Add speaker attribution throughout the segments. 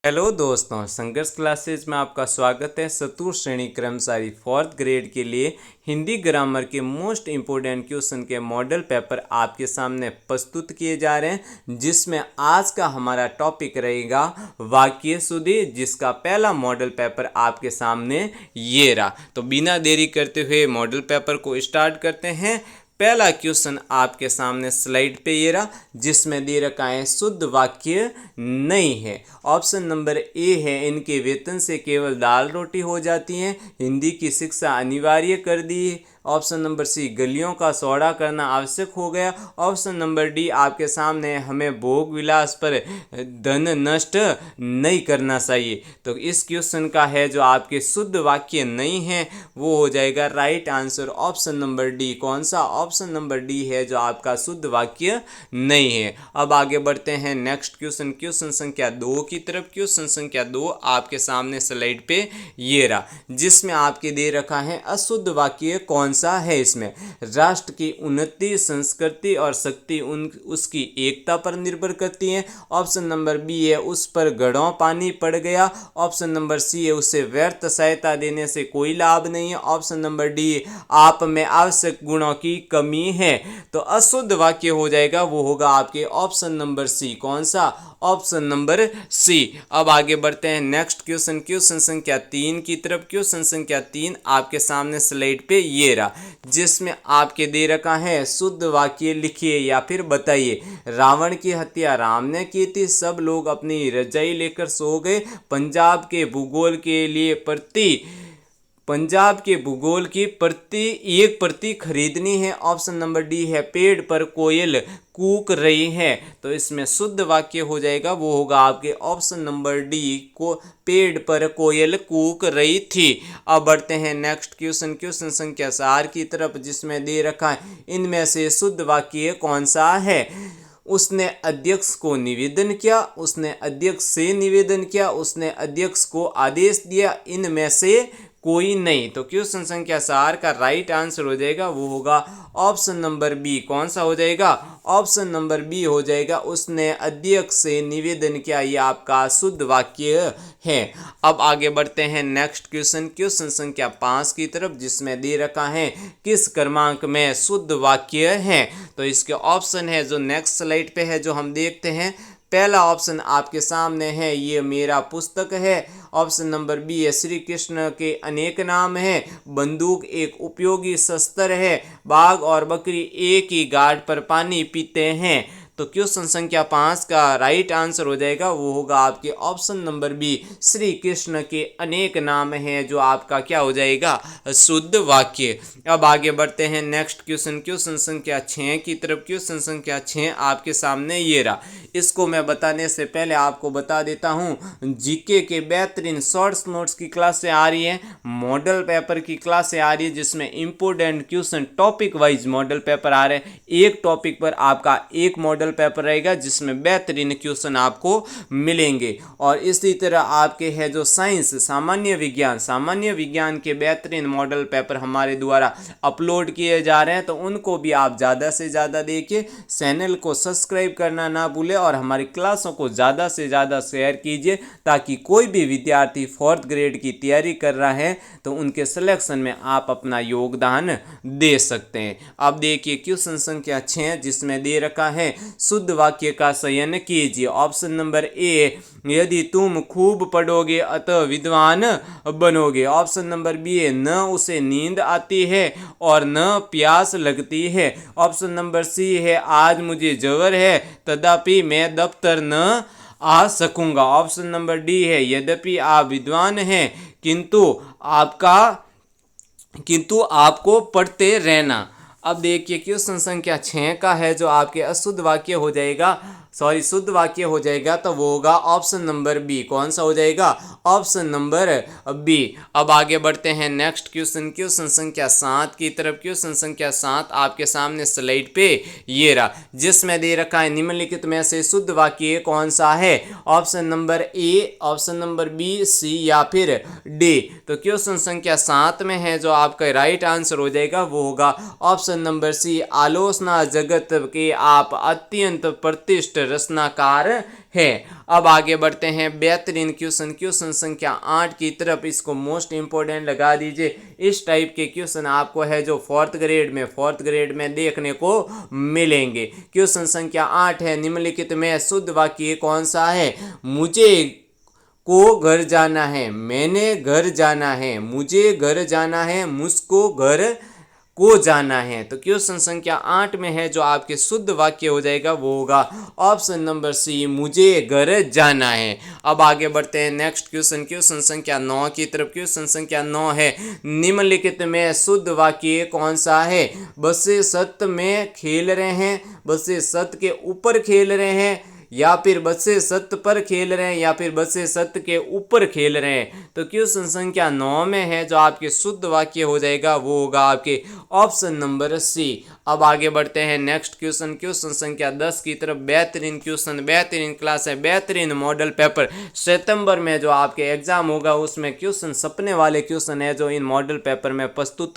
Speaker 1: Hello दोस्तों, संघर्ष classes में आपका स्वागत है। चतुर्थ श्रेणी कर्मचारी फोर्थ ग्रेड के लिए हिंदी ग्रामर के मोस्ट इम्पोर्टेंट क्वेश्चन के मॉडल पेपर आपके सामने प्रस्तुत किए जा रहे हैं, जिसमें आज का हमारा टॉपिक रहेगा वाक्य शुद्धि, जिसका पहला मॉडल पेपर आपके सामने ये रहा। तो बिना देरी करते हुए मॉडल पेपर को स्टार्ट करते हैं। पहला क्वेश्चन आपके सामने स्लाइड पे ये रहा, जिसमें दे रखा है शुद्ध वाक्य नहीं है। ऑप्शन नंबर ए है, इनके वेतन से केवल दाल रोटी हो जाती है, हिंदी की शिक्षा अनिवार्य कर दी। ऑप्शन नंबर सी, गलियों का चौड़ा करना आवश्यक हो गया। ऑप्शन नंबर डी आपके सामने, हमें भोग विलास पर धन नष्ट नहीं करना चाहिए। तो इस क्वेश्चन का है जो आपके शुद्ध वाक्य नहीं है वो हो जाएगा right answer option number D. कौन सा? ऑप्शन नंबर डी है जो आपका शुद्ध वाक्य नहीं है। अब आगे बढ़ते हैं नेक्स्ट क्वेश्चन, क्वेश्चन संख्या 2 की तरफ। क्वेश्चन संख्या 2 आपके सामने स्लाइड पे ये रहा, जिसमें आपके दे रखा है अशुद्ध वाक्य कौन सा है। इसमें राष्ट्र की उन्नति, संस्कृति और शक्ति उसकी एकता पर निर्भर करती है। ऑप्शन नंबर बी है, उस पर घड़ों पानी पड़ गया। ऑप्शन नंबर सी है, उसे व्यर्थ सहायता देने से कोई लाभ नहीं है। ऑप्शन नंबर डी, आप में आवश्यक गुणों की कमी है। तो अशुद्ध वाक्य हो जाएगा वो होगा आपके ऑप्शन नंबर सी। कौन सा? Option number C. अब आगे बढ़ते हैं नेक्स्ट क्वेश्चन, क्वेश्चन संख्या 3 की तरफ। क्वेश्चन संख्या 3 आपके सामने स्लाइड पे ये रहा, जिसमें आपके दे रखा है शुद्ध वाक्य लिखिए या फिर बताइए। रावण की हत्या राम ने की थी, सब लोग अपनी रजाई लेकर सो गए। पंजाब के भूगोल की एक प्रति खरीदनी है। ऑप्शन नंबर डी है, पेड़ पर कोयल कूक रही है। तो इसमें शुद्ध वाक्य हो जाएगा वो होगा आपके ऑप्शन नंबर डी, को पेड़ पर कोयल कूक रही थी। अब बढ़ते हैं नेक्स्ट क्वेश्चन, क्वेश्चन संख्या 4 की तरफ, जिसमें दे रखा है इनमें से शुद्ध वाक्य कौन सा है। उसने अध्यक्ष को निवेदन किया, उसने अध्यक्ष से निवेदन किया, उसने अध्यक्ष को आदेश दिया, इनमें से कोई नहीं। तो क्वेश्चन संख्या 4 का राइट आंसर हो जाएगा वो होगा ऑप्शन नंबर बी। कौन सा हो जाएगा? ऑप्शन नंबर बी हो जाएगा, उसने अध्यक्ष से निवेदन किया। ये आपका शुद्ध वाक्य है। अब आगे बढ़ते हैं नेक्स्ट क्वेश्चन, क्वेश्चन संख्या 5 की तरफ, जिसमें दे रखा है किस क्रमांक में शुद्ध वाक्य है। तो इसके ऑप्शन है जो नेक्स्ट स्लाइड पे है, जो हम देखते हैं। पहला ऑप्शन आपके सामने है, ये मेरा पुस्तक है। ऑप्शन नंबर बी है, श्री कृष्ण के अनेक नाम हैं। बंदूक एक उपयोगी शस्त्र है। बाघ और बकरी एक ही घाट पर पानी पीते हैं। तो क्वेश्चन संख्या 5 का राइट आंसर हो जाएगा वो होगा आपके option number B, Shri Krishna के अनेक नाम हैं, जो आपका क्या हो जाएगा? शुद्ध वाक्य। अब आगे बढ़ते हैं नेक्स्ट क्वेश्चन, क्वेश्चन संख्या 6 की तरफ। क्वेश्चन संख्या 6 आपके सामने ये रहा। इसको मैं बताने से पहले आपको बता देता हूँ, जीके के बेहतरीन शॉर्ट्स नोट्स की क्लासें आ रही है, मॉडल पेपर की क्लासें आ रही है, जिसमें important question topic wise model paper आ रहे हैं। एक टॉपिक पर आपका एक मॉडल पेपर रहेगा, जिसमें बेहतरीन क्वेश्चन आपको मिलेंगे। और इसी तरह आपके है जो साइंस, सामान्य विज्ञान के बेहतरीन मॉडल पेपर हमारे द्वारा अपलोड किए जा रहे हैं। तो उनको भी आप ज़्यादा से ज़्यादा देखिए। चैनल को सब्सक्राइब करना ना भूलें और हमारी क्लासों को ज़्यादा से ज़्यादा शेयर कीजिए, ताकि कोई भी विद्यार्थी फोर्थ ग्रेड की तैयारी कर रहा है तो उनके सिलेक्शन में आप अपना योगदान दे सकते हैं। अब देखिए क्वेश्चन संख्या 6, जिसमें दे रखा है शुद्ध वाक्य का चयन कीजिए। ऑप्शन नंबर ए, यदि तुम खूब पढ़ोगे अतः विद्वान बनोगे। ऑप्शन नंबर बी है, न उसे नींद आती है और न प्यास लगती है। ऑप्शन नंबर सी है, आज मुझे ज्वर है तथापि मैं दफ्तर न आ सकूंगा। ऑप्शन नंबर डी है, यद्यपि आप विद्वान हैं किंतु आपको पढ़ते रहना। अब देखिए क्वेश्चन संख्या 6 का है जो आपके अशुद्ध वाक्य हो जाएगा, शुद्ध वाक्य हो जाएगा, तो वो होगा ऑप्शन नंबर बी। कौन सा हो जाएगा? Option number B. अब आगे बढ़ते हैं नेक्स्ट क्वेश्चन, क्वेश्चन संख्या 7 की तरफ। क्वेश्चन संख्या 7 आपके सामने स्लाइड पे ये रहा, जिसमें दे रखा है निम्नलिखित में से शुद्ध वाक्य कौन सा है। Option number A, option number B, C या फिर डी। तो क्वेश्चन संख्या 7 में है जो आपका राइट आंसर हो जाएगा वो होगा ऑप्शन नंबर सी, आलोचना जगत के आप अत्यंत प्रतिष्ठित रचनाकार है। अब आगे बढ़ते हैं बेहतरीन क्वेश्चन, क्वेश्चन संख्या 8 की तरफ। इसको मोस्ट इंपोर्टेंट लगा दीजिए। इस टाइप के क्वेश्चन आपको है जो फोर्थ ग्रेड में देखने को मिलेंगे। क्वेश्चन संख्या 8 है, निम्नलिखित में शुद्ध वाक्य कौन सा है? मुझे को घर जाना है, मैंने घर जाना है, मुझे घर जाना है, मुझको घर को जाना है। तो क्वेश्चन संख्या 8 में है जो आपके शुद्ध वाक्य हो जाएगा वो होगा ऑप्शन नंबर सी, मुझे घर जाना है। अब आगे बढ़ते हैं नेक्स्ट क्वेश्चन, क्वेश्चन संख्या 9 की तरफ। क्वेश्चन संख्या 9 है, निम्नलिखित में शुद्ध वाक्य कौन सा है? बच्चे छत में खेल रहे हैं, बच्चे छत के ऊपर खेल रहे हैं, या फिर बच्चे छत पर खेल रहे हैं, या फिर बच्चे छत के ऊपर खेल रहे हैं। तो क्वेश्चन संख्या 9 में है जो आपके शुद्ध वाक्य हो जाएगा वो होगा आपके ऑप्शन नंबर सी। अब आगे बढ़ते हैं नेक्स्ट क्वेश्चन, क्वेश्चन संख्या 10 की तरफ। बेहतरीन क्वेश्चन, बेहतरीन क्लास है, बेहतरीन मॉडल पेपर। सितंबर में जो आपके एग्जाम होगा उसमें क्वेश्चन सपने वाले क्वेश्चन है जो इन मॉडल पेपर में प्रस्तुत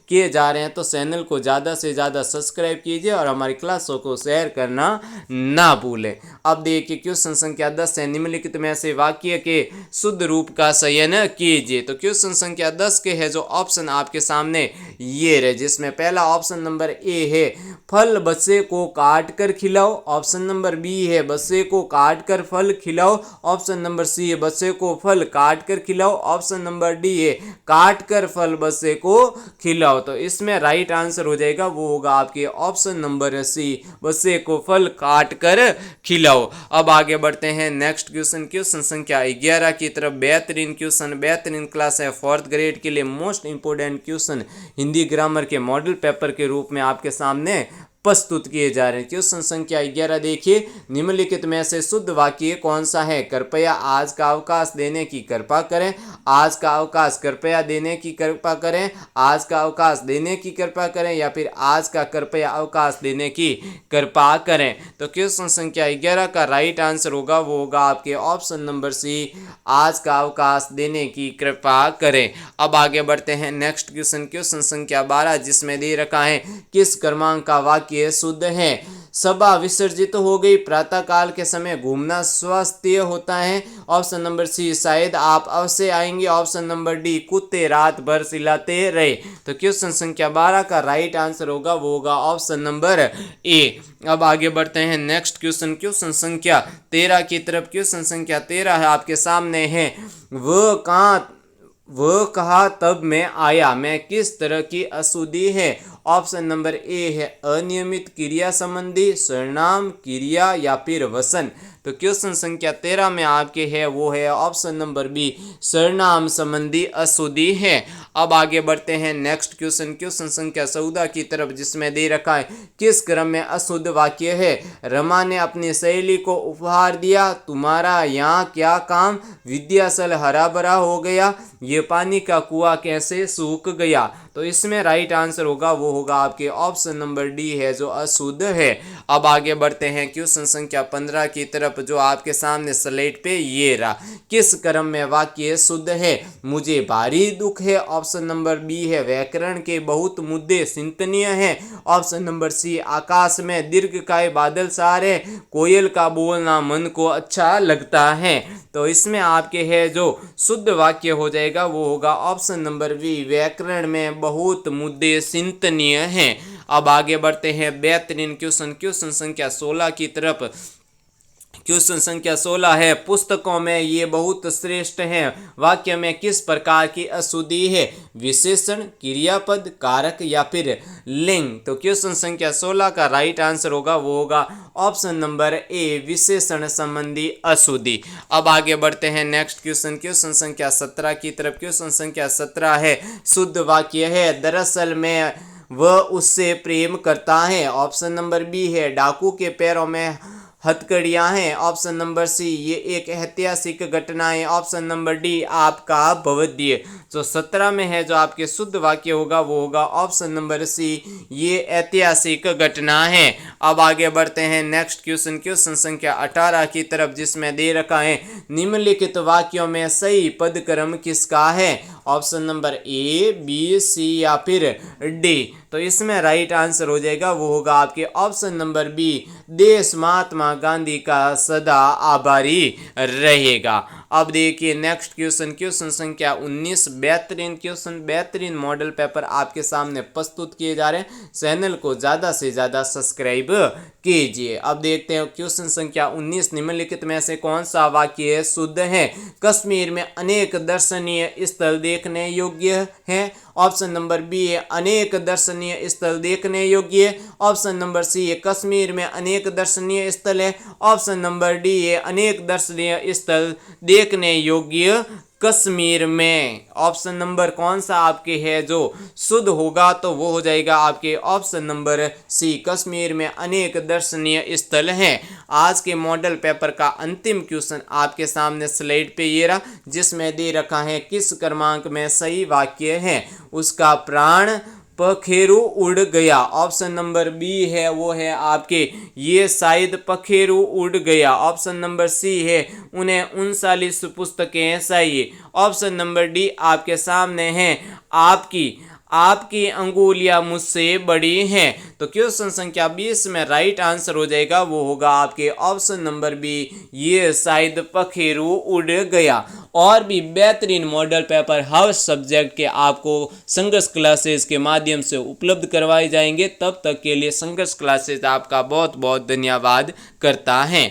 Speaker 1: किए जा रहे हैं। तो चैनल को ज़्यादा से ज़्यादा सब्सक्राइब कीजिए और हमारी क्लासों को शेयर करना ना भूलें। अब देखिए क्वेश्चन संख्या 10 है, निम्नलिखित में से वाक्य के शुद्ध रूप का चयन कीजिए। तो क्वेश्चन संख्या 10 के है जो ऑप्शन आपके सामने ये रहे, जिसमें पहला ऑप्शन नंबर ए है, फल बच्चे को काट कर खिलाओ। ऑप्शन नंबर बी है, बच्चे को काट कर फल खिलाओ। ऑप्शन नंबर सी है, बच्चे को फल काट कर खिलाओ। ऑप्शन नंबर डी है, काट कर फल बच्चे को खिलाओ। तो इसमें राइट आंसर हो जाएगा वो होगा आपके ऑप्शन नंबर सी, बच्चे को फल काट कर खिलाओ। अब आगे बढ़ते हैं नेक्स्ट क्वेश्चन, क्वेश्चन संख्या 11 की तरफ। बेहतरीन क्वेश्चन, बेहतरीन क्लास है, फोर्थ ग्रेड के लिए most important question Hindi grammar के मॉडल पेपर के रूप में आपके सामने प्रस्तुत किए जा रहे हैं। क्वेश्चन संख्या 11 देखिए, निम्नलिखित में से शुद्ध वाक्य कौन सा है? कृपया आज का अवकाश देने की कृपा करें, आज का अवकाश कृपया देने की कृपा करें, आज का अवकाश देने की कृपा करें, या फिर आज का कृपया अवकाश देने की कृपा करें। तो क्वेश्चन संख्या 11 का राइट आंसर होगा वो होगा आपके ऑप्शन नंबर सी, आज का अवकाश देने की कृपा करें। अब आगे बढ़ते हैं नेक्स्ट क्वेश्चन, क्वेश्चन संख्या 12, जिसमें दे रखा है किस क्रमांक का वाक्य शुद्ध है? सभा विसर्जित हो गई, प्रातः काल के समय घूमना स्वास्थ्य होता है। ऑप्शन नंबर सी, शायद आप अवश्य आएंगे। ऑप्शन नंबर डी, कुत्ते रात भर चिल्लाते रहे। तो क्वेश्चन संख्या 12 का राइट आंसर होगा वो होगा ऑप्शन नंबर ए। अब आगे बढ़ते हैं नेक्स्ट क्वेश्चन, क्वेश्चन संख्या 13 की तरफ। क्वेश्चन संख्या 13 है आपके सामने है, वह कहा तब मैं आया, मैं किस तरह की अशुद्धि है? ऑप्शन नंबर ए है अनियमित क्रिया संबंधी, सर्वनाम, क्रिया, या फिर वचन। तो क्वेश्चन संख्या 13 में आपके है वो है ऑप्शन नंबर बी, सर्वनाम संबंधी अशुद्धि है। अब आगे बढ़ते हैं नेक्स्ट क्वेश्चन, क्वेश्चन संख्या 14 की तरफ, जिसमें दे रखा है किस क्रम में अशुद्ध वाक्य है? रमा ने अपनी सहेली को उपहार दिया, तुम्हारा यहाँ क्या काम, विद्यासल हरा भरा हो गया, ये पानी का कुआं कैसे सूख गया। तो इसमें राइट आंसर होगा वो होगा आपके ऑप्शन नंबर डी है जो अशुद्ध है। अब आगे बढ़ते हैं क्वेश्चन संख्या 15 की तरफ, जो आपके सामने स्लेट पे ये रहा, किस क्रम में वाक्य शुद्ध है? मुझे भारी दुख है। ऑप्शन नंबर बी है, व्याकरण के बहुत मुद्दे चिंतनीय हैं। ऑप्शन नंबर सी, आकाश में दीर्घकाय बादल सारे, कोयल का बोलना मन को अच्छा लगता है। तो इसमें आपके है जो शुद्ध वाक्य हो जाएगा वो होगा ऑप्शन नंबर बी, व्याकरण में बहुत मुद्दे चिंतनीय हैं। अब आगे बढ़ते हैं बेहतरीन क्वेश्चन, क्वेश्चन संख्या 16 की तरफ। क्वेश्चन संख्या 16 है, पुस्तकों में ये बहुत श्रेष्ठ है, वाक्य में किस प्रकार की अशुद्धि है? विशेषण, क्रियापद, कारक, या फिर लिंग। तो क्वेश्चन संख्या 16 का राइट आंसर होगा वो होगा ऑप्शन नंबर ए, विशेषण संबंधी अशुद्धि। अब आगे बढ़ते हैं नेक्स्ट क्वेश्चन, क्वेश्चन संख्या 17 की तरफ। क्वेश्चन संख्या 17 है, शुद्ध वाक्य है, दरअसल में वह उससे प्रेम करता है। ऑप्शन नंबर बी है, डाकू के पैरों में हथकड़ियां हैं। ऑप्शन नंबर सी, ये एक ऐतिहासिक घटना है। ऑप्शन नंबर डी, आपका भवद्य। जो 17 में है जो आपके शुद्ध वाक्य होगा वो होगा ऑप्शन नंबर सी, ये ऐतिहासिक घटना है। अब आगे बढ़ते हैं नेक्स्ट क्वेश्चन, क्वेश्चन संख्या 18 की तरफ, जिसमें दे रखा है निम्नलिखित वाक्यों में सही पद क्रम किसका है? ऑप्शन नंबर ए, बी, सी, या फिर डी। तो इसमें राइट आंसर हो जाएगा वो होगा आपके ऑप्शन नंबर बी, देश महात्मा गांधी का सदा आभारी रहेगा। अब देखिए नेक्स्ट क्वेश्चन, क्वेश्चन संख्या 19, बेहतरीन क्वेश्चन, बेहतरीन मॉडल पेपर आपके सामने प्रस्तुत किए जा रहे हैं। चैनल को ज़्यादा से ज़्यादा सब्सक्राइब कीजिए। अब देखते हैं क्वेश्चन संख्या 19, निम्नलिखित में से कौन सा वाक्य शुद्ध है? कश्मीर में अनेक दर्शनीय स्थल देखने योग्य हैं। ऑप्शन नंबर बी है अनेक दर्शनीय स्थल देखने योग्य है। ऑप्शन नंबर सी है कश्मीर में अनेक दर्शनीय स्थल है। ऑप्शन नंबर डी है अनेक दर्शनीय स्थल देखने योग्य कश्मीर में। ऑप्शन नंबर कौन सा आपके है जो शुद्ध होगा? तो वो हो जाएगा आपके ऑप्शन नंबर सी, कश्मीर में अनेक दर्शनीय स्थल हैं। आज के मॉडल पेपर का अंतिम क्वेश्चन आपके सामने स्लाइड पे ये रहा, जिसमें दे रखा है किस क्रमांक में सही वाक्य है? उसका प्राण पखेरु उड़ गया। ऑप्शन नंबर बी है वो है आपके ये शायद पखेरु उड़ गया। ऑप्शन नंबर सी है उन्हें 39 पुस्तकें चाहिए। ऑप्शन नंबर डी आपके सामने है आपकी अंगुलियां मुझसे बड़ी हैं। तो क्वेश्चन संख्या 20 में राइट आंसर हो जाएगा वो होगा आपके ऑप्शन नंबर बी, ये शायद पखेरु उड़ गया। और भी बेहतरीन मॉडल पेपर हर सब्जेक्ट के आपको संघर्ष क्लासेस के माध्यम से उपलब्ध करवाए जाएंगे। तब तक के लिए संघर्ष क्लासेस आपका बहुत बहुत धन्यवाद करता है।